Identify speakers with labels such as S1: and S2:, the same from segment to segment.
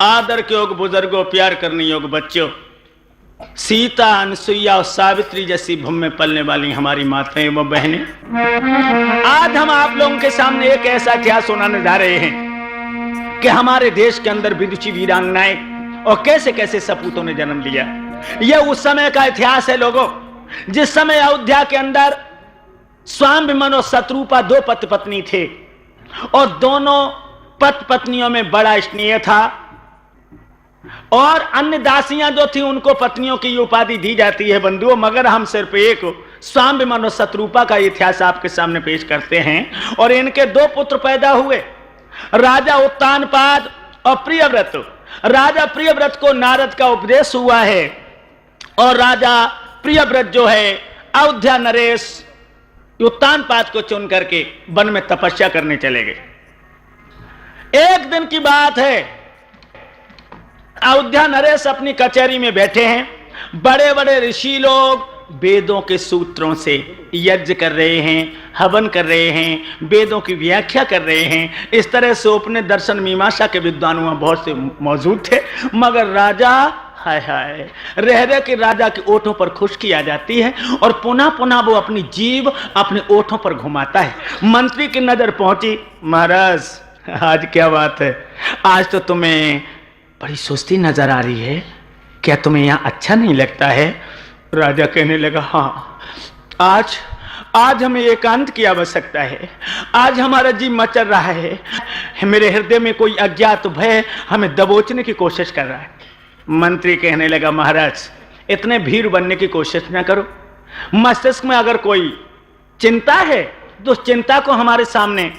S1: आदर के योग बुजुर्गों, प्यार करने योग बच्चों, सीता, अनसुईया और सावित्री जैसी भूमि में पलने वाली हमारी माताएं व बहनें, आज हम आप लोगों के सामने एक ऐसा इतिहास सुनाने जा रहे हैं कि हमारे देश के अंदर विदुषी वीरांगनाएं और कैसे कैसे सपूतों ने जन्म लिया। यह उस समय का इतिहास है लोगों, जिस समय अयोध्या के अंदर स्वाभिमन और शत्रुपा दो पति पत्नी थे और दोनों पति पत्नियों में बड़ा स्नेह था और अन्य दासियां जो थी उनको पत्नियों की उपाधि दी जाती है बंधुओं, मगर हम सिर्फ एक स्वाभिमन और शत्रुपा का इतिहास आपके सामने पेश करते हैं। और इनके दो पुत्र पैदा हुए, राजा उत्तानपाद और प्रियव्रत। राजा प्रियव्रत को नारद का उपदेश हुआ है और राजा प्रियव्रत जो है अयोध्या नरेश उत्तानपाद को चुन करके वन में तपस्या करने चले गए। एक दिन की बात है, अयोध्या नरेश अपनी कचहरी में बैठे हैं, बड़े बड़े ऋषि लोग वेदों के सूत्रों से यज्ञ कर रहे हैं, हवन कर रहे हैं, वेदों की व्याख्या कर रहे हैं। इस तरह से अपने दर्शन मीमांसा के विद्वान वहां बहुत से मौजूद थे, मगर राजा हाय हाय रह रहे कि राजा के ओठों पर खुशकी आ जाती है और पुनः पुनः वो अपनी जीभ अपने ओठों पर घुमाता है। मंत्री की नजर पहुंची, महाराज आज क्या बात है, आज तो तुम्हें बड़ी सुस्ती नजर आ रही है, क्या तुम्हें यहाँ अच्छा नहीं लगता है? राजा कहने लगा, हाँ आज हमें एकांत की आवश्यकता है, आज हमारा जीव मचल रहा है, मेरे हृदय में कोई अज्ञात भय हमें दबोचने की कोशिश कर रहा है। मंत्री कहने लगा, महाराज इतने भीड़ बनने की कोशिश न करो, मस्तिष्क में अगर कोई चिंता है तो उस चिंता को हमारे सामने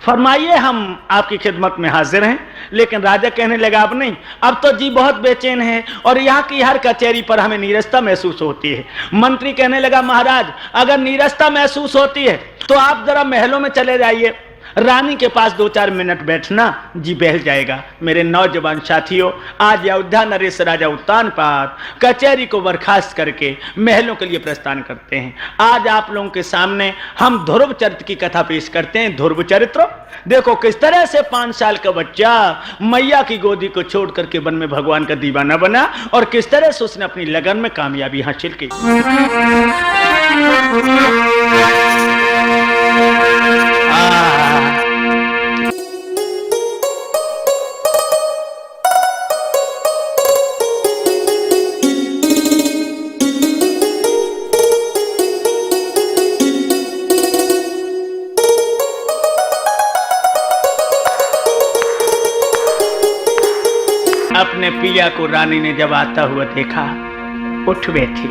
S1: फरमाइए, हम आपकी खिदमत में हाजिर हैं। लेकिन राजा कहने लगा, अब नहीं, अब तो जी बहुत बेचैन है और यहाँ की हर कचहरी पर हमें नीरसता महसूस होती है। मंत्री कहने लगा, महाराज अगर नीरसता महसूस होती है तो आप जरा महलों में चले जाइए, रानी के पास 2-4 मिनट बैठना, जी बहल जाएगा। मेरे नौजवान साथियों, आज अयोध्या नरेश राजा उत्तानपाद कचहरी को बर्खास्त करके महलों के लिए प्रस्थान करते हैं। आज आप लोगों के सामने हम ध्रुव चरित्र की कथा पेश करते हैं। ध्रुव चरित्र देखो किस तरह से 5 साल का बच्चा मैया की गोदी को छोड़ करके वन में भगवान का दीवाना बना और किस तरह से उसने अपनी लगन में कामयाबी हासिल की। अपने पिया को रानी ने जब आता हुआ देखा, उठ बैठी।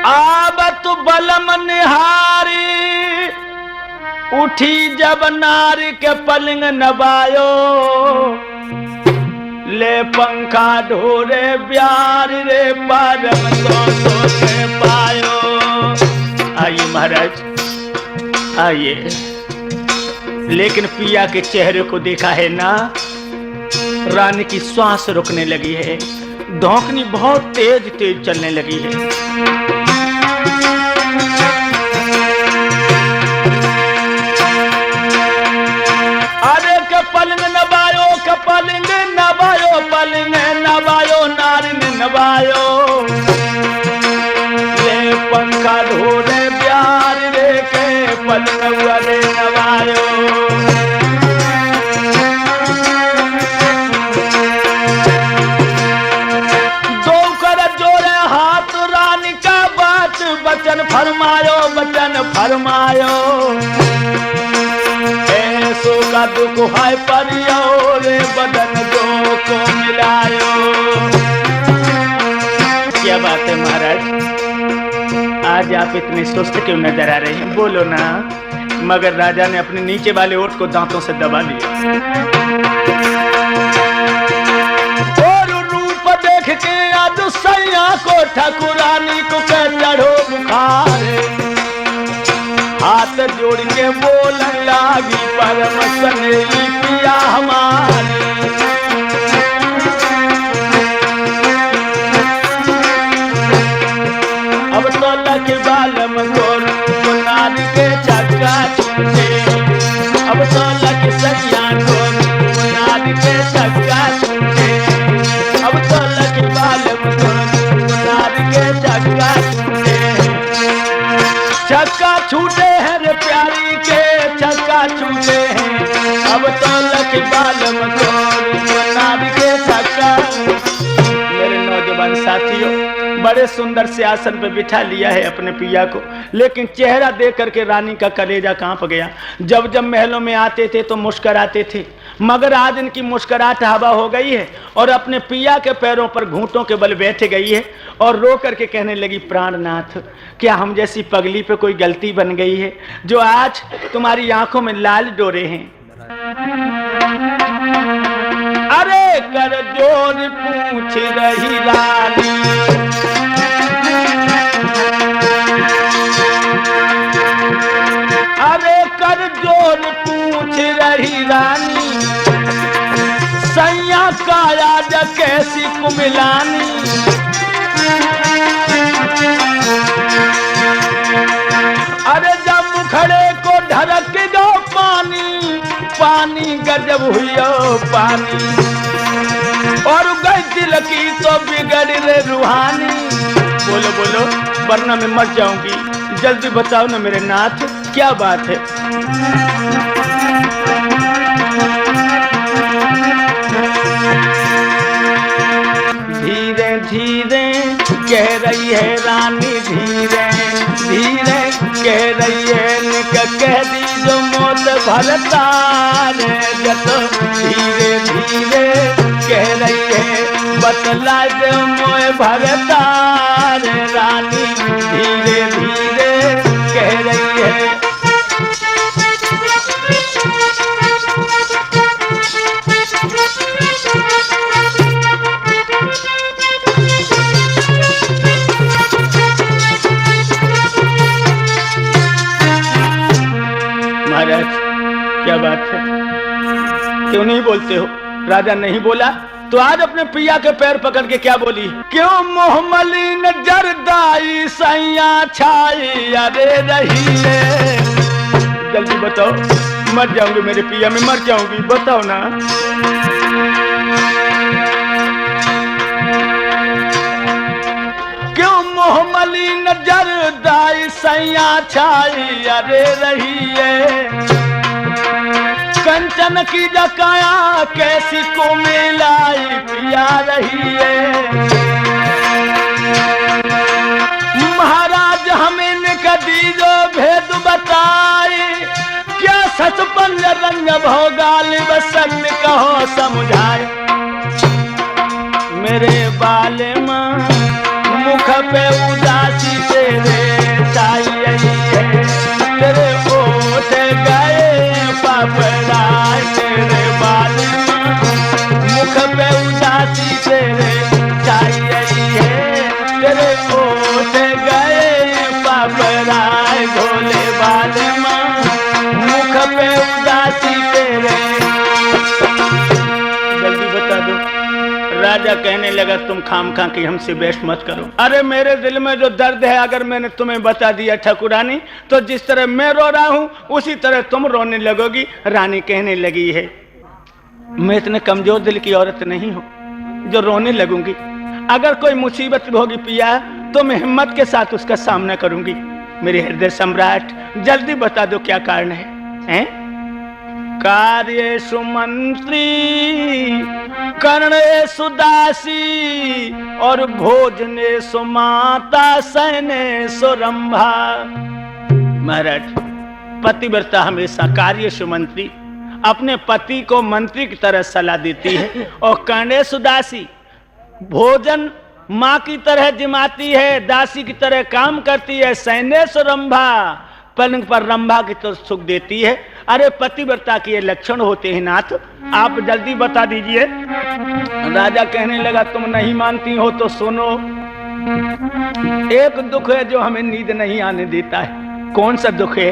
S1: आबत बलम निहारी, उठी जब नारी के पलंग नवायो, ले पंखा ढोरे प्यार रे परम तो से पायो। आइए महाराज आइए। लेकिन पिया के चेहरे को देखा है ना, रानी की श्वास रुकने लगी है, धौंकनी बहुत तेज तेज चलने लगी है। अरे कपलिंग नवायो, कपलिंग नवायो, पलिंग नवायो, नारी ने नवायो, ले पंखा ढोरे प्यार रे के पलिंग वाले नवायो। बचन फरमायो, बचन फरमायो, ऐसो का दुख है परियो रे बदन जो को मिलायो। क्या बात है महाराज, आज आप इतने सुस्त क्यों नजर आ रहे हैं, बोलो ना। मगर राजा ने अपने नीचे वाले ओठ को दांतों से दबा लिया और रूप देख के सैया को ठकुरानी को चढ़ो बुखार, हाथ जोड़ के बोलन लागी परम सनेही पिया हमारी। अब तो लख बालम गोरू नारी के चक्का छूटे, तो लग सैया ढोल मुराद के चक्का छूटे, अब तो लग बालम ढोल मुराद के चक्का छूटे। चक्का छूटे हैं रे प्यारी के चक्का छूटे हैं, अब तो लग बालम ढोल मुराद के चक्का। मेरे नौजवान साथियों, बड़े सुंदर से आसन पे बिठा लिया है अपने पिया को, लेकिन चेहरा देख करके रानी का कलेजा कांप गया। जब जब महलों में आते थे तो मुस्कराते थे, मगर आज इनकी मुस्कराहट हवा हो गई है और अपने पिया के पैरों पर घूंटों के बल बैठ गई है और रो करके कहने लगी, प्राणनाथ, क्या हम जैसी पगली पे कोई गलती बन गई है जो आज तुम्हारी आंखों में लाल डोरे हैं। अरे कर जोर पूछ रही रानी, अरे कर जोर पूछ रही रानी, सैया काया ज कैसी कुमिलानी। अरे जब मुखड़े को ढरक दो पानी, पानी गजब हुई पानी, और गई दिल की तो बिगड़ रे रूहानी। बोलो बोलो वरना मैं मर जाऊंगी, जल्दी बताओ ना मेरे नाथ, क्या बात है। धीरे धीरे कह रही है रानी, धीरे धीरे कह रही है, कह दी जो मौत भरता रे जत। धीरे धीरे कह रही है, बतला जो मोह भरता रे रानी, धीरे धीरे कह रही है। महाराज क्या बात है, क्यों नहीं बोलते हो? राजा नहीं बोला तो आज अपने पिया के पैर पकड़ के क्या बोली? क्यों मोह मलिन जरदाई सैया छाई अरे रही है। जल्दी बताओ, मर जाऊंगी मेरे पिया, मैं मर जाऊंगी, बताओ ना। क्यों मोह मलिन जरदाई सैया छाई अरे रही है, कंचन की जकाया कैसी को मिलाई पिया रही है। महाराज हमें कदी जो भेद बताए, क्या सच पंज रंग भोगाल बसंत कहो समझाए। मेरे बाले माँ मुख पे उदासी तेरे छाई है, तेरे ओठ गए पापड़ाए, तेरे बाल मुख पे उदासी तेरे छाई है, तेरे ओठ गए पापड़ाए, भोले बाल मुख पे उदासी तेरे। जल्दी बता दो। राजा कहने लगा, तुम खामखा की हमसे बहस मत करो। अरे मेरे दिल में जो दर्द है अगर मैंने तुम्हें बता दिया ठाकुरानी, तो जिस तरह मैं रो रहा हूं उसी तरह तुम रोने लगोगी। रानी कहने लगी है, मैं इतने कमजोर दिल की औरत नहीं हूं जो रोने लगूंगी। अगर कोई मुसीबत होगी पिया तो मैं हिम्मत के साथ उसका सामना करूंगी। मेरे हृदय सम्राट, जल्दी बता दो क्या कारण है? कार्येषु मंत्री कर्णेषु दासी और भोजनेषु माता शयनेषु रंभा। महाराज, पतिव्रता हमेशा कार्येषु मंत्री, अपने पति को मंत्री की तरह सलाह देती है, और कर्णेषु दासी, भोजन माँ की तरह जिमाती है, दासी की तरह काम करती है। शयनेषु रंभा, पलंग पर रंभा की तो सुख देती है। अरे पतिव्रता के ये लक्षण होते हैं नाथ, आप जल्दी बता दीजिए। राजा कहने लगा, तुम नहीं मानती हो तो सुनो। एक दुख है जो हमें नींद नहीं आने देता है। कौन सा दुख है?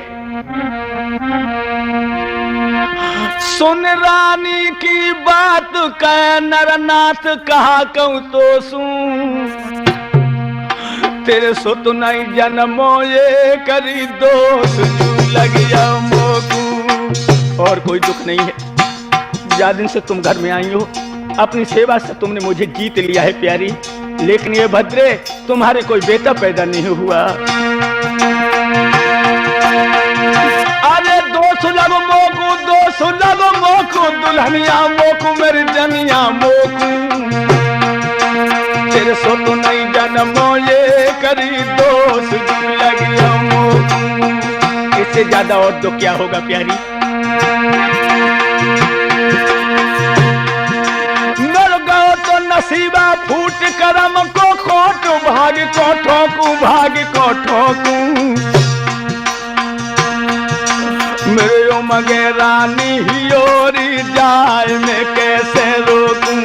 S1: सुन रानी की बात कह नरनाथ, कहा कहूं तो सुन। तेरे सो तो नहीं जन्मो ये करी दोष लगिया मोकू। और कोई दुख नहीं है। ज्यादा दिन से तुम घर में आई हो, अपनी सेवा से तुमने मुझे जीत लिया है प्यारी, लेकिन ये भद्रे तुम्हारे कोई बेटा पैदा नहीं हुआ। अरे दोस्त लगो मोकू दुल्हनिया मोकू मेरी जनिया मोकू, तेरे सो तो नहीं जन्मो ये करी दोस्त लगिया मोकू। इससे ज्यादा और तो क्या होगा प्यारी। मर गओ तो नसीबा फूट करम को खोट, भाग को ठोकू मेरे ओ मगे रानी हियोरी जाए मैं कैसे रोकूं।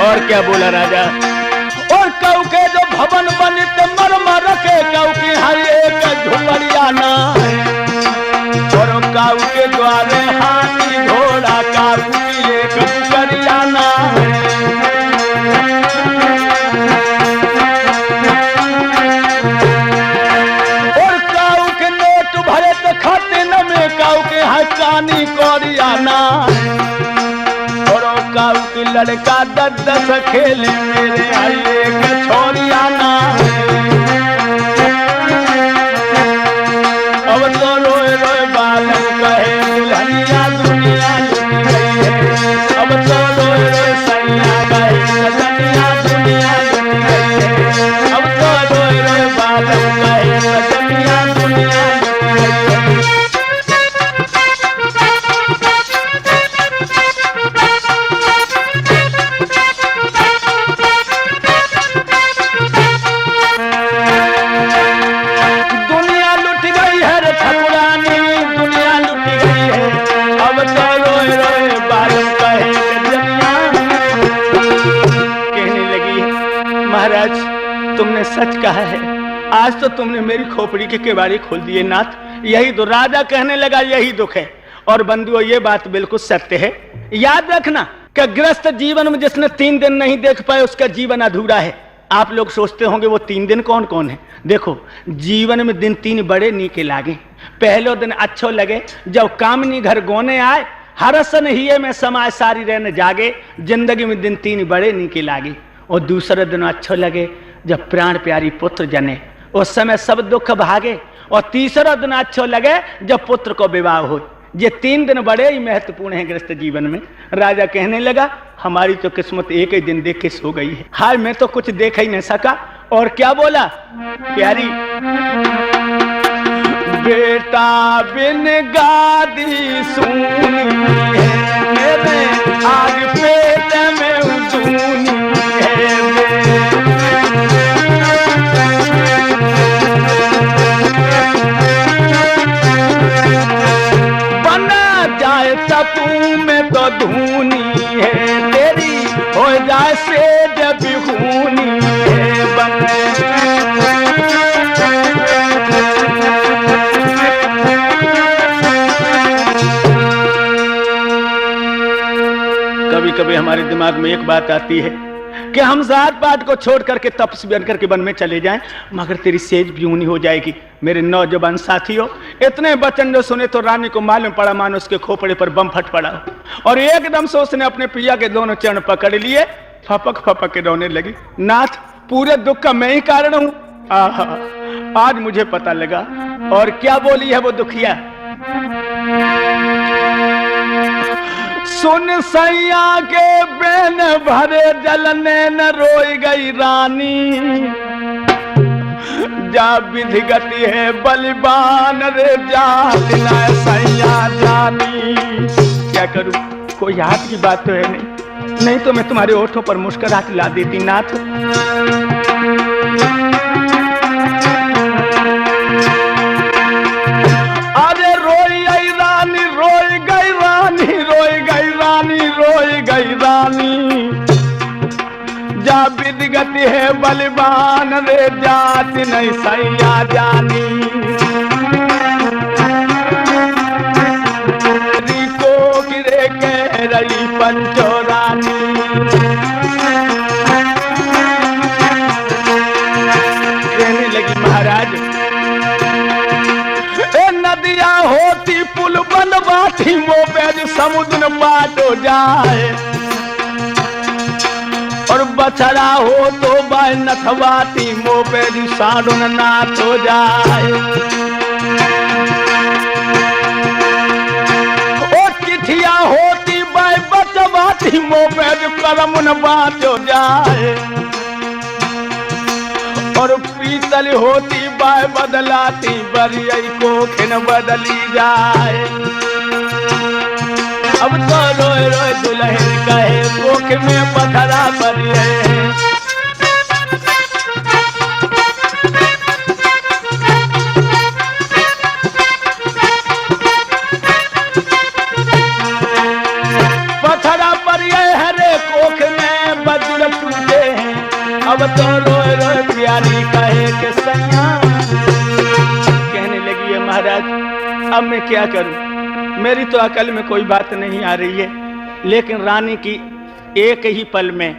S1: और क्या बोला राजा, और कऊ के जो भवन बनित मरमर के कऊ की हर एक झुमरियाना, और काऊ के द्वारे हाथी घोड़ा काऊ की एक करियाना। और काऊ के नोट भरे तो खाते न में काऊ के हकानी कोरियाना, और काऊ की लड़का 10 खेले मेरे आई एक छोरियाना। अब तो रोए रोए बालक कहे दुल्हनिया दुनिया लुट गई है, अब तो रोए रोए सैया कहे दुल्हनिया दुनिया लुट गई है, अब तो रोए रोए बालक कहे दुल्हनिया दुनिया लुट गई है। तुमने सच कहा है, आज तो तुमने मेरी खोपड़ी के केवाड़ी खोल दिए नाथ। यही तो राजा कहने लगा, यही दुख है। और बंधुओं ये बात बिल्कुल सत्य है। याद रखना कि ग्रस्त जीवन में जिसने 3 दिन नहीं देख पाए उसका जीवन अधूरा है। आप लोग सोचते होंगे वो 3 दिन कौन कौन है। देखो जीवन में दिन 3 बड़े नीके लागे। पहले दिन अच्छो लगे जब कामनी घर गोने आए, हरसन हिये में समाय सारी रहने जागे। जिंदगी में दिन 3 बड़े नीके लागे। और दूसरे दिन अच्छो लगे जब प्राण प्यारी पुत्र जने, उस समय सब दुख भागे। और तीसरा दिन अच्छो लगे जब पुत्र को विवाह हो। ये 3 दिन बड़े ही महत्वपूर्ण हैं गृहस्थ जीवन में। राजा कहने लगा हमारी तो किस्मत एक ही दिन देख के सो गई है। हाय मैं तो कुछ देख ही नहीं सका। और क्या बोला प्यारी, बेटा बिन गादी सुनी है मेरे आग पेट में उजूनी है। बना जाए तपू में तो धूनी है तेरी, हो जाए से जब खूनी है बने। कभी कभी हमारे दिमाग में एक बात आती है कि हम जात पात को छोड़ करके तपस्वी बन करके वन में चले जाएं, मगर तेरी सेज भी ऊनी हो जाएगी। मेरे नौजवान साथियों, इतने वचन जो सुने तो रानी को मालूम पड़ा मानो उसके खोपड़े पर बम फट पड़ा। और एकदम से उसने अपने पिया के दोनों चरण पकड़ लिए, फपक फपक के रोने लगी। नाथ पूरे दुख का मैं ही कारण हूं। आज मुझे पता लगा। और क्या बोली है वो दुखिया, सुन सैया के बेन भरे जलने न रोई गई रानी, जा विधि गति है बलिबान रे जा दिलाए सैया जानी। क्या करूं, कोई हाथ की बात तो है नहीं तो मैं तुम्हारे ओठों पर मुस्कुराहट ला देती नाथ। अरे रोई आई रानी, रोई गई रानी, रोई गई रानी, रोई गई रानी, जा विधि गति है बलिबान रे जाति नहीं सैया जानी। को गिरे कह रही पंचो रानी, कहने लगी महाराज होती पुल बनवाती मोपेज समुद्र पाटो जाए, और बछड़ा हो तो बाय नथवाती मोपेज साड़ुन नाथ हो जाए। ओ चिठिया होती बाय बचवाती मोपेज कलम न बात हो जाए, और पीतल होती बाय बदलाती बरियाई को खिन बदली जाए। अब तो रोए रोए दुल्हन कहे कोख में पथरा बरिए, पथरा बरिए हरे कोख में बदल टूटे हैं। अब तो रोए रोए प्यारी कहे कि सैया, कहने लगी है महाराज अब मैं क्या करूं, मेरी तो अकल में कोई बात नहीं आ रही है, लेकिन रानी की एक ही पल में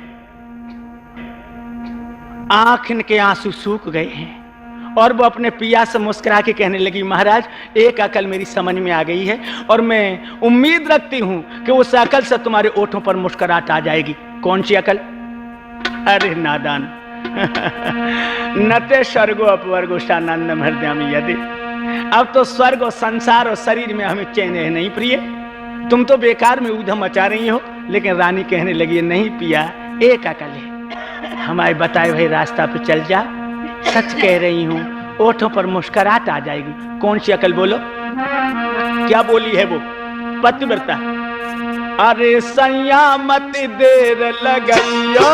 S1: आंख के आंसू सूख गए हैं, और वो अपने पिया से मुस्कुरा के कहने लगी महाराज एक अकल मेरी समझ में आ गई है, और मैं उम्मीद रखती हूं कि उस अकल से तुम्हारे ओठों पर मुस्कुराहट आ जाएगी। कौन सी अकल? अरे नादान नते स्वर्गो अपवर्गो शानंदम हृदयम यदि। अब तो स्वर्ग और संसार और शरीर में हमें चैन है नहीं प्रिय, तुम तो बेकार में ऊधम मचा रही हो। लेकिन रानी कहने लगी नहीं पिया एक अकल है, हमारे बताए हुए रास्ता पे चल जा, सच कह रही हूँ ओठों पर मुस्कुराहट आ जाएगी। कौन सी अकल बोलो? क्या बोली है वो पतिव्रता? अरे सैया मत देर लगइयो,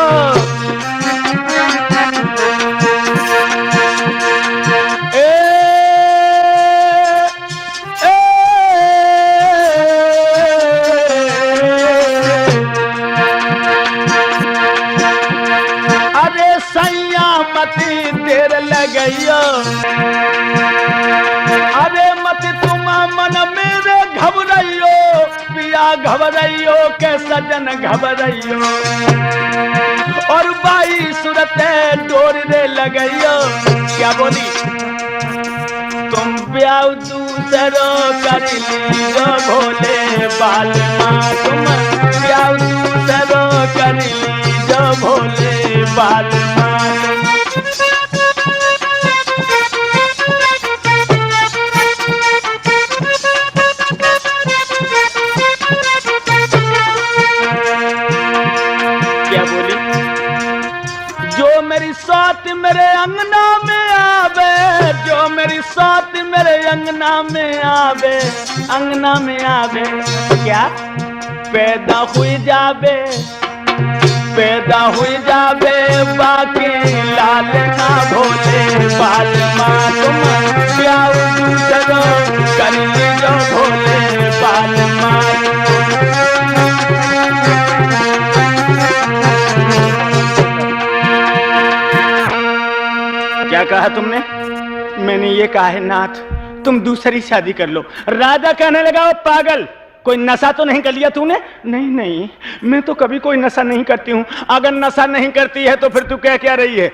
S1: देर लगइयो, अरे मत तुम मन मेरे घबराइयो, पिया घबराइयो के सजन घबराइयो, और बाई सूरत डोर रे लगइयो। क्या बोली? तुम ब्याह दूसरो कर लीजो भोले बाल माँ, तुम ब्याह दूसरो कर लीजो भोले बाल माँ। मेरी साथ मेरे अंगना में आवे, जो मेरी साथ मेरे अंगना में आवे, अंगना में आवे क्या पैदा हुई जावे, पैदा हुई जावे बाकी लाल ना भोले बाल माँ, तुम प्यार दूसरो कर लीजो भोले बाल माँ। क्या कहा तुमने? मैंने ये कहा है नाथ तुम दूसरी शादी कर लो। राजा कहने लगा ओ पागल, कोई नशा तो नहीं कर लिया तूने? नहीं नहीं, मैं तो कभी कोई नशा नहीं करती हूं। अगर नशा नहीं करती है तो फिर तू कह क्या रही है?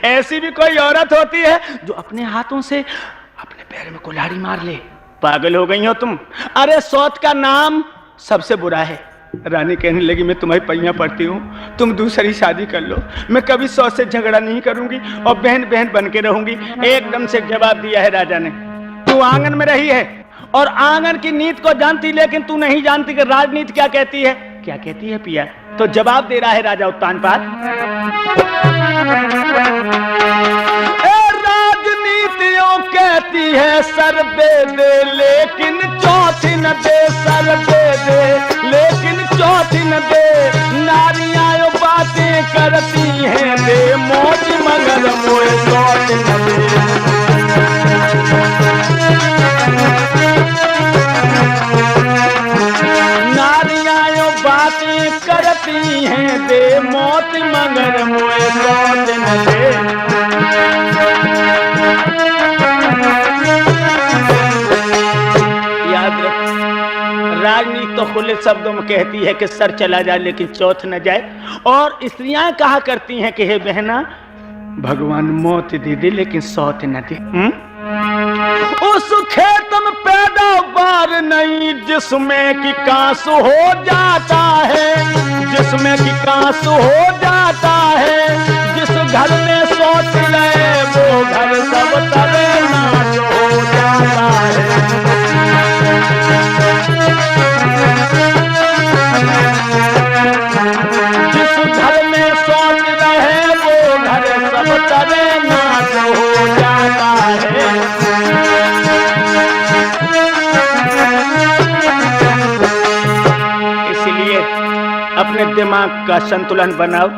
S1: ऐसी भी कोई औरत होती है जो अपने हाथों से अपने पैर में कुल्हाड़ी मार ले। पागल हो गई हो तुम। अरे सौत का नाम सबसे बुरा है। रानी कहने लगी मैं तुम्हारी पैया पड़ती हूँ, तुम दूसरी शादी कर लो, मैं कभी सौत से झगड़ा नहीं करूंगी और बहन बहन बन के रहूंगी। एकदम से जवाब दिया है राजा ने। तू आंगन में रही है और आंगन की नीति को जानती, लेकिन तू नहीं जानती कि राजनीति क्या कहती है। क्या कहती है पिया? तो जवाब दे रहा है राजा उत्तानपाद। राजनीतियों कहती है सर दे दे, लेकिन चौथी न दे, सर दे दे लेकिन चौथी न दे। नारियां बातें करती हैं दे मौज, मगर मोए चौथ न दे। नारियां बातें करती हैं दे मौत, मगर मोए चौथ न दे। याद रख, राजनीति तो खुले शब्दों में कहती है कि सर चला जाए लेकिन चौथ न जाए, और स्त्रियां कहा करती हैं कि हे बहना भगवान मौत दे दे लेकिन सौत न दे। उस खेत में पैदावार नहीं जिसमें कि कांस हो जाता है, जिसमें कि कांस हो जाता है। जिस घर में सोच रहे वो घर सब तबे नाश हो जाता है। जिस घर में सोच रहे वो घर सब तबे नाश हो जाता है। इसलिए अपने दिमाग का संतुलन बनाओ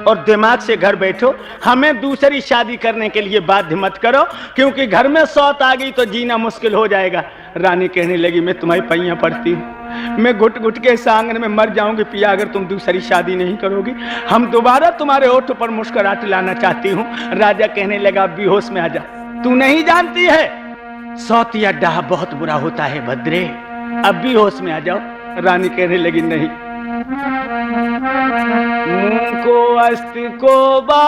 S1: और दिमाग से घर बैठो। हमें दूसरी शादी करने के लिए बाध्य मत करो, क्योंकि घर में सौत आ गई तो जीना मुश्किल हो जाएगा। रानी कहने लगी, मैं तुम्हारी पैया पड़ती हूँ, मैं घुट घुट के इस आंगन में मर जाऊंगी पिया, अगर तुम दूसरी शादी नहीं करोगी। हम दोबारा तुम्हारे होठ पर मुस्कुराहट लाना चाहती हूँ। राजा कहने लगा, बेहोश में आ जा, तू नहीं जानती है सौतिया डाह बहुत बुरा होता है भद्रे, अब भी होश में आ जाओ। रानी कहने लगी, नहीं, मुंह को अस्त को बा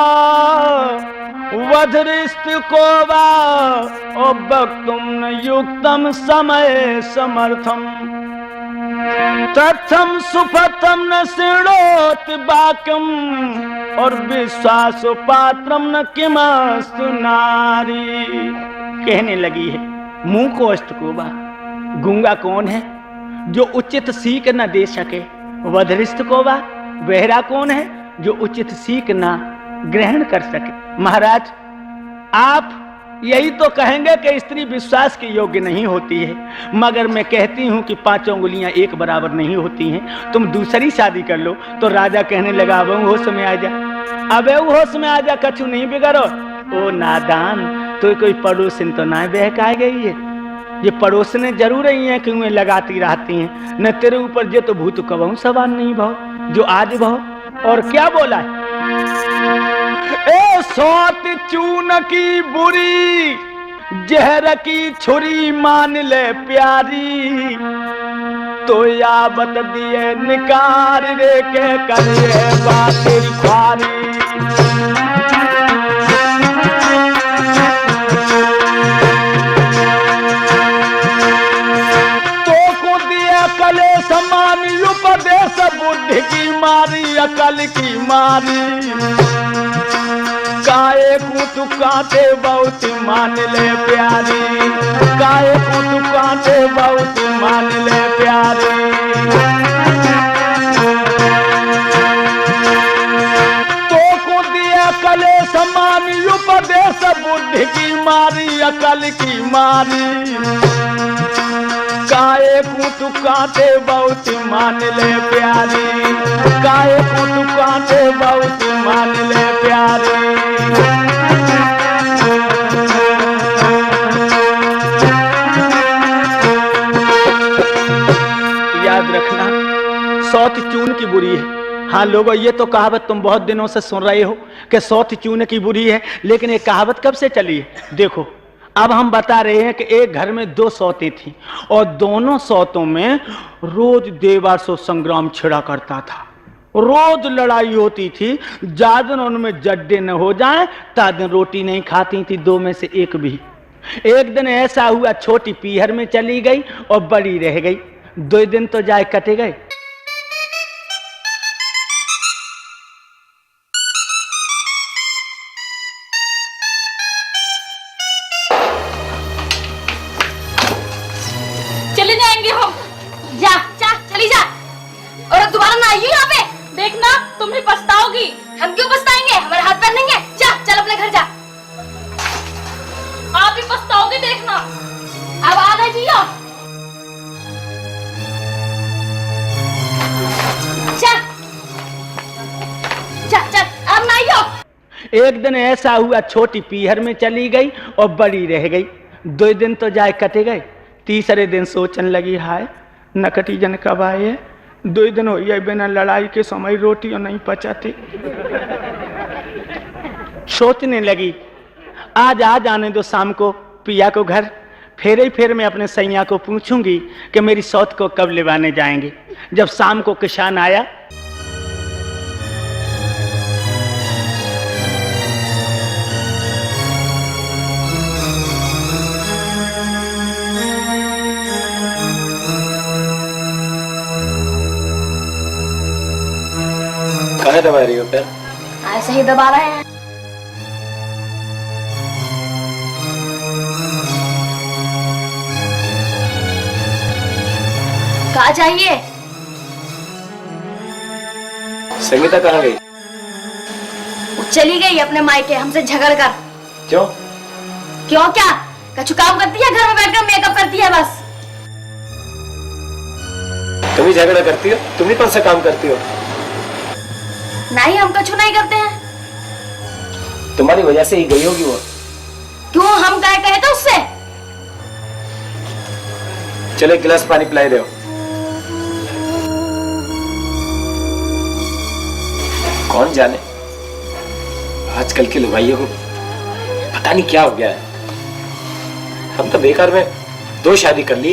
S1: वधरिस्त को बा और वक्तुम न युक्तम समय समर्थम तथम सुफतम न सिणोत बाकम और विश्वास पात्रम न किमस्तु नारी। कहने लगी है, मुंह को अस्त को बा, गूंगा कौन है जो उचित सीख न दे सके, वधरिस्त को बा, बहरा कौन है जो उचित सीख ना ग्रहण कर सके। महाराज, आप यही तो कहेंगे कि स्त्री विश्वास के योग्य नहीं होती है, मगर मैं कहती हूं कि पांचों उंगलियां एक बराबर नहीं होती हैं। तुम दूसरी शादी कर लो। तो राजा कहने लगा, अब होश में आ जा, अब होश में आ जा, कछु नहीं बिगड़ो। ओ नादान, तो कोई पड़ोसिन तो ना बहकाई गई है, ये पड़ोसने जरूर ही हैं कि उन्हें लगाती रहती हैं। न तेरे ऊपर जे तो भूत कबहू सवार नहीं भाव, जो आज भाव। और क्या बोला है, ए सौत चून की बुरी जहर की छुरी मान ले प्यारी, तो यावत दिए निकार रे के करिए बातें ख्वारी। समान उपदेश बुद्धि की मारी, अकल की मारी, काए को तू कांटे बहुत मान ले प्यारी, काए को तू कांटे बहुत मान ले प्यारी। तो को दिया कले समान उपदेश बुद्धि की मारी, अकल की मारी, काए को तू कांटे बहुत मान ले प्यारी, काए को तू कांटे बहुत मान ले प्यारी। याद रखना, सौत चून की बुरी है। हाँ लोगों, ये तो कहावत तुम बहुत दिनों से सुन रहे हो कि सौत चून की बुरी है, लेकिन ये कहावत कब से चली है? देखो, अब हम बता रहे हैं कि एक घर में दो सौतें थीं और दोनों सौतों में रोज देवासुर संग्राम छिड़ा करता था, रोज लड़ाई होती थी। जादन उनमें जड्डे न हो जाएं तादन रोटी नहीं खाती थी दो में से एक भी। एक दिन ऐसा हुआ, छोटी पीहर में चली गई और बड़ी रह गई। 2 दिन तो जाए कटे गए।
S2: चले जाएंगे हम। जा जा चली जा, और दोबारा ना आइए यहाँ पे। देखना तुम भी पछताओगी। हम क्यों पछताएंगे, हमारे हाथ पैर नहीं है। जा चल अपने घर जा। आप भी पछताओगे देखना। अब आ गए जियो। चल चल चल, अब ना आइयो।
S1: एक दिन ऐसा हुआ, छोटी पीहर में चली गई और बड़ी रह गई। 2 दिन तो जाए कटे गए। तीसरे दिन सोचने लगी, हाय नकटी जन कब आए है। 2 दिन हो गए बिना लड़ाई के समय रोटी और नहीं पचाती। सोचने लगी, आज आ जाने दो शाम को पिया को घर। फेर ही फेर मैं अपने सैया को पूछूंगी कि मेरी सौत को कब लेवाने जाएंगे। जब शाम को किसान आया,
S3: दबा रही हो पैर?
S2: ऐसे ही दबा रहे हैं। कहाँ चाहिए?
S3: संगीता कहाँ गई?
S2: वो चली गई अपने मायके हमसे झगड़ कर।
S3: क्यों?
S2: क्यों क्या? कछु काम करती है घर में बैठकर मेकअप करती है बस।
S3: तुम ही झगड़ा करती हो? तुम ही कौन सा काम करती हो?
S2: नहीं, हम कछु नहीं करते हैं।
S3: तुम्हारी वजह से ही गई होगी वो।
S2: क्यों, हम कहे तो उससे?
S3: चलो एक गिलास पानी पिलाई दो। कौन जाने आजकल के लुगाइयों को पता नहीं क्या हो गया है। हम तो बेकार में 2 शादी कर ली,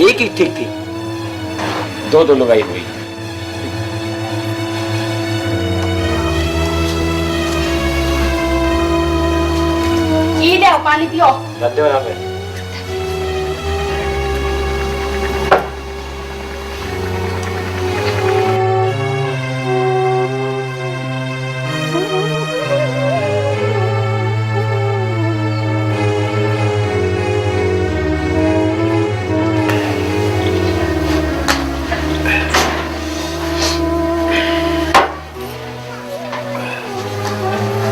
S3: एक ही ठीक थी, 2 लुगाई हुई।
S2: ये ले पानी पियो।
S3: रख दो यहाँ पे।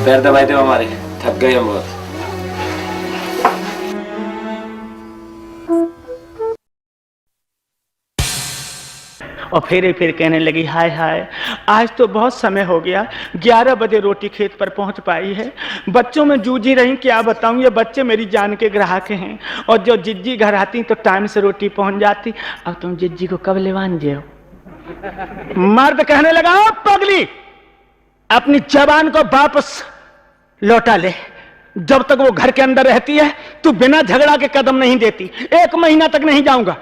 S3: पैर दबाए थे हमारे, थक गए हम बहुत।
S1: और फिर कहने लगी, हाय हाय आज तो बहुत समय हो गया, 11 बजे रोटी खेत पर पहुंच पाई है। बच्चों में जूझी रही, क्या बताऊं, ये बच्चे मेरी जान के ग्राहक हैं। और जो जिज्जी घर आती तो टाइम से रोटी पहुंच जाती। अब तुम जिज्जी को कब लेवान जे हो? मर्द कहने लगा, पगली अपनी जबान को वापस लौटा ले। जब तक वो घर के अंदर रहती है तू बिना झगड़ा के कदम नहीं देती। 1 महीना तक नहीं जाऊंगा।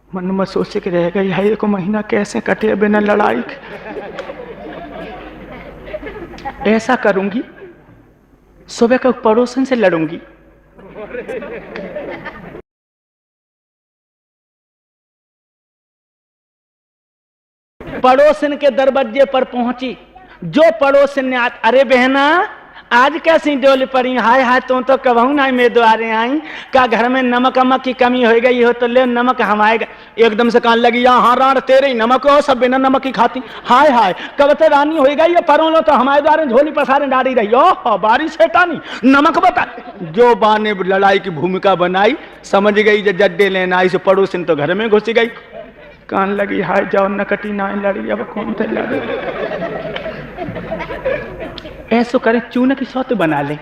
S1: मन में सोचे कि रह गई है 1 महीना कैसे कटे बिना लड़ाई के। ऐसा करूंगी, सुबह को पड़ोसन से लड़ूंगी। पड़ोसन के दरवाजे पर पहुंची। जो पड़ोसन ने अरे बहना आज कैसी डोल पड़ी, हाय हाय तो कबहू ना मैं द्वारे आई का घर में नमक अमक की कमी हो गई हो तो ले नमक हम आएगा। एकदम से कहने लगी, यहाँ राण तेरे ही नमक हो, सब बिना नमक की खाती। हाय हाय कब तो रानी हो गई, ये परों लो तो हमारे द्वारे झोली पसारे डाली रही। ओह बारिश है टानी, नमक बता। जो बा ने लड़ाई की भूमिका बनाई, समझ गई जो जड्डे लेना आई, से पड़ोसन तो घर में घुस गई। कहने लगी, हाय जाओ नकटी ना लड़ी, अब कौन थे लड़ी। ऐसो करें चून की सौत बना ले।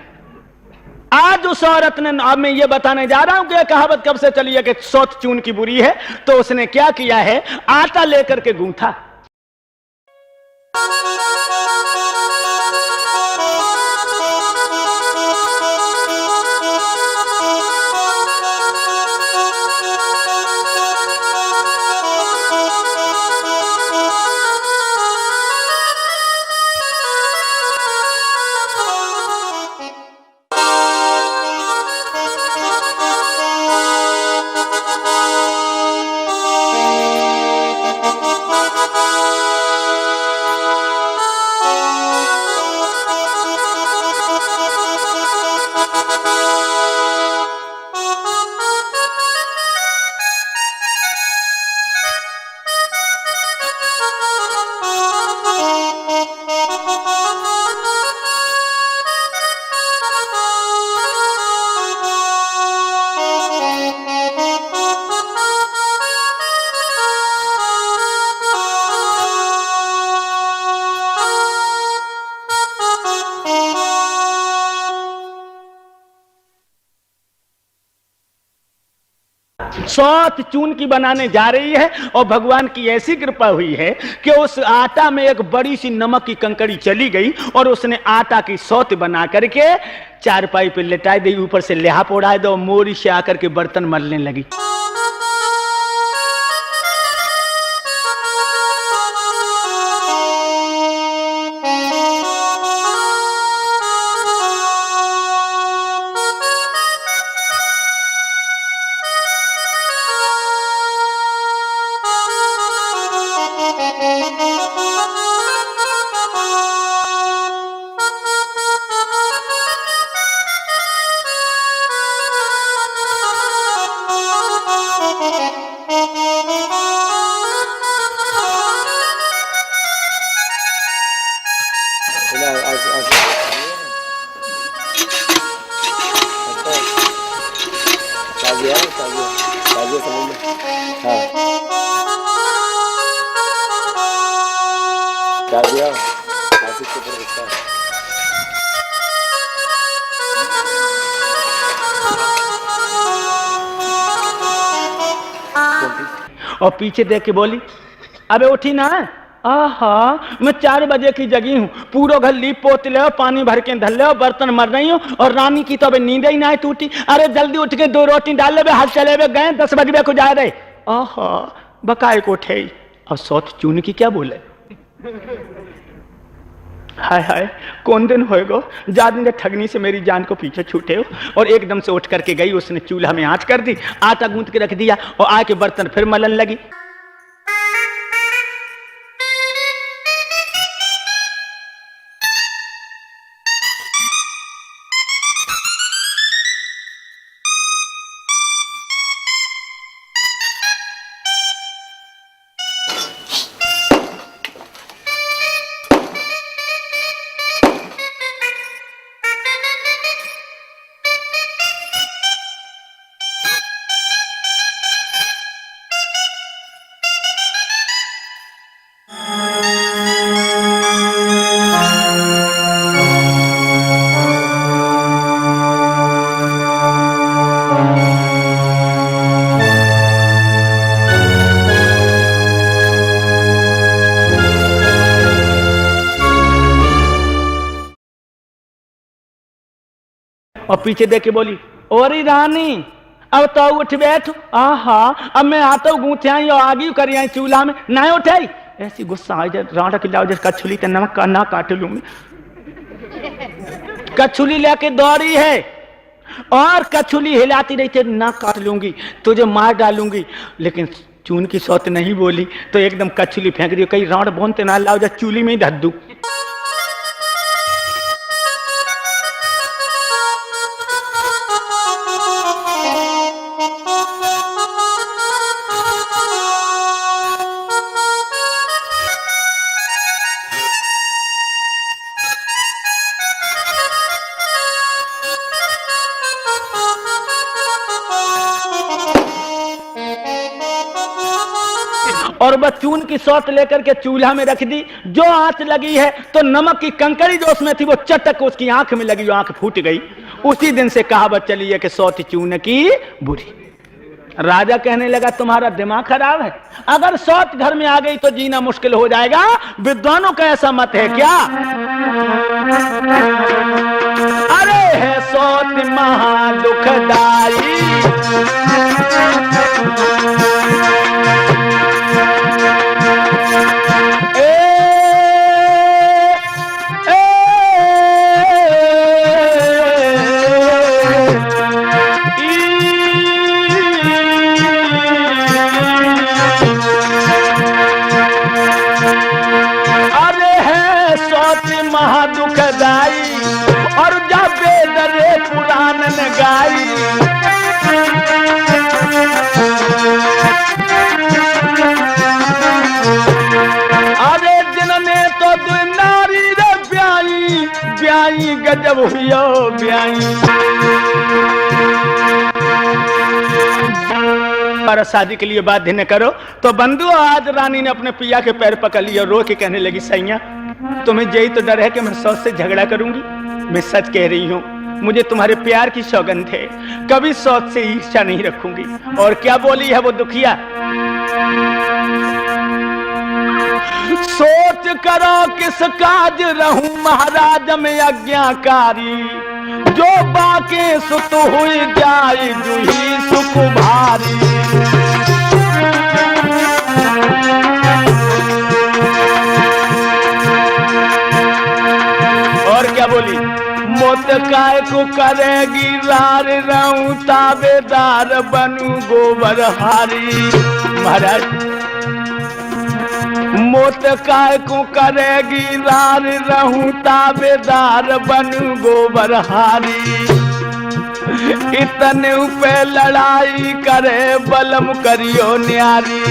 S1: आज उस औरत ने, अब मैं ये बताने जा रहा हूं कि कहावत कब से चली है कि सौत चून की बुरी है। तो उसने क्या किया है, आटा लेकर के गूंथा। सौत चून की बनाने जा रही है और भगवान की ऐसी कृपा हुई है कि उस आटा में एक बड़ी सी नमक की कंकड़ी चली गई और उसने आटा की सौत बना करके चारपाई पे लेटाई दी, ऊपर से लिहाफ उड़ाए दो, मोरी से आकर के बर्तन मलने लगी। और पीछे देख के बोली, अबे उठी ना। आहा, मैं 4 बजे की जगी हूँ, पूरा घर लीप पोत ले, पानी भर के धर ले, बर्तन मर रही हूँ, और रानी की तो अबे नींद ही ना है टूटी। अरे जल्दी उठ के 2 रोटी डाल ले, हाथ चले गए 10 बजे को जा रहे। आहा, बकाए को उठे। अब सौत चून की क्या बोले। हाय हाय, कौन दिन होएगो जादू ठगनी से मेरी जान को पीछे छूटे हो। और एकदम से उठ करके गई, उसने चूल्हा में आंच कर दी, आटा गूंथ के रख दिया, और आके बर्तन फिर मलन लगी। और पीछे देख के बोली, ओरी रानी अब तो उठ बैठ। आहा, अब मैं आता हूँ गूंथे आई और आगे करी आई चूल्हा में, ना उठाई। ऐसी गुस्सा आ जाए, राडा की लाओ जैसे कछुली का नमक का ना काट लूं मैं। कछुली लेके दौड़ी है और कछुली हिलाती रही थी, ना काट लूंगी, तुझे मार डालूंगी। लेकिन चून की सौत नहीं बोली, तो एकदम कछुली फेंक दी। कहीं राड बोनते ना लाओ जा, चूली में ही धर दूं। और बस चून की सौत लेकर के चूल्हा में रख दी। जो आंच लगी है तो नमक की कंकड़ी जो उसमें थी वो चटक उसकी आंख में लगी, आंख फूट गई। उसी दिन से कहावत चली है कि सौत चून की बुरी। राजा कहने लगा, तुम्हारा दिमाग खराब है, अगर सौत घर में आ गई तो जीना मुश्किल हो जाएगा। विद्वानों का ऐसा मत है क्या? अरे है सौत महा दुखदाई, महादुखदाई, और जब बेदरे पुराण ने गाई। अरे जिनने तो नारी रे ब्याई, ब्याई गजब हुई ब्याई। पर शादी के लिए बाध्य न करो तो बंधु। आज रानी ने अपने पिया के पैर पकड़ लिया, रो के कहने लगी, सैया तुम्हें यही तो डर है कि मैं सौत से झगड़ा करूंगी। मैं सच कह रही हूँ, मुझे तुम्हारे प्यार की सौगंध है, कभी सौत से ईर्ष्या नहीं रखूंगी। और क्या बोली है वो दुखिया, सोच करो किस काज रहूं महाराज में आज्ञाकारी, जो बाके सुत हुई जाए जूही सुख भारी। और क्या बोली, मोत काय को करेगी लार रहूं ताबेदार बनू गोबर हारी। महाराज मोत काय को करेगी लार रहूं ताबेदार बनू गोबर हारी। इतने पे लड़ाई करे बलम करियो न्यारी।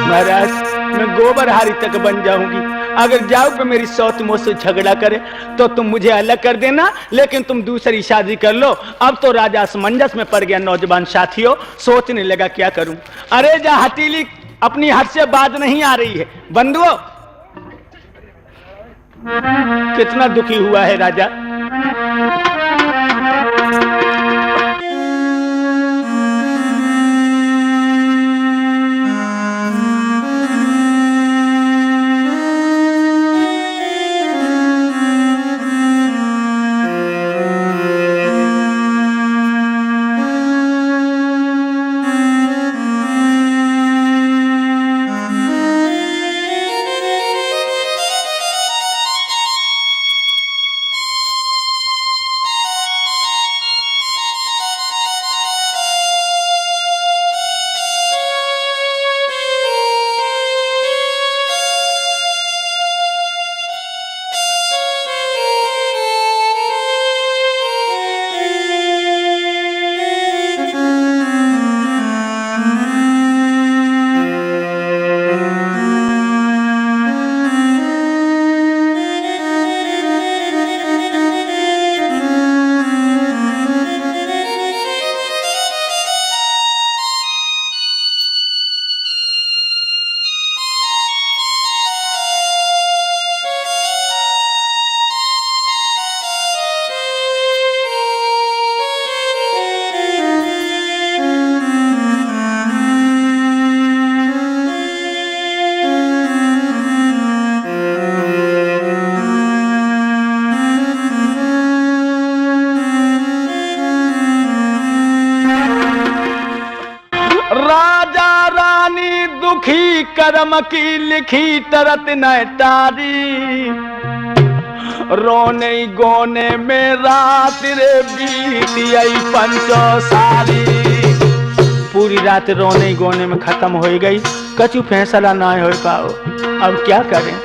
S1: महाराज मैं गोबर हारी तक बन जाऊंगी, अगर जाओ पे मेरी सौत मुझसे झगड़ा करे तो तुम मुझे अलग कर देना, लेकिन तुम दूसरी शादी कर लो। अब तो राजा असमंजस में पड़ गया। नौजवान साथियों सोचने लगा क्या करूं। अरे जा हथेली अपनी हद से बात नहीं आ रही है। बंधुओं कितना दुखी हुआ है राजा। दुखी करम की लिखी तरत न तारी, रोने गोने में रात रे बीती आई पंचो सारी। पूरी रात रोने गोने में खत्म हो गई, कछु फैसला ना हो पाओ। अब क्या करें।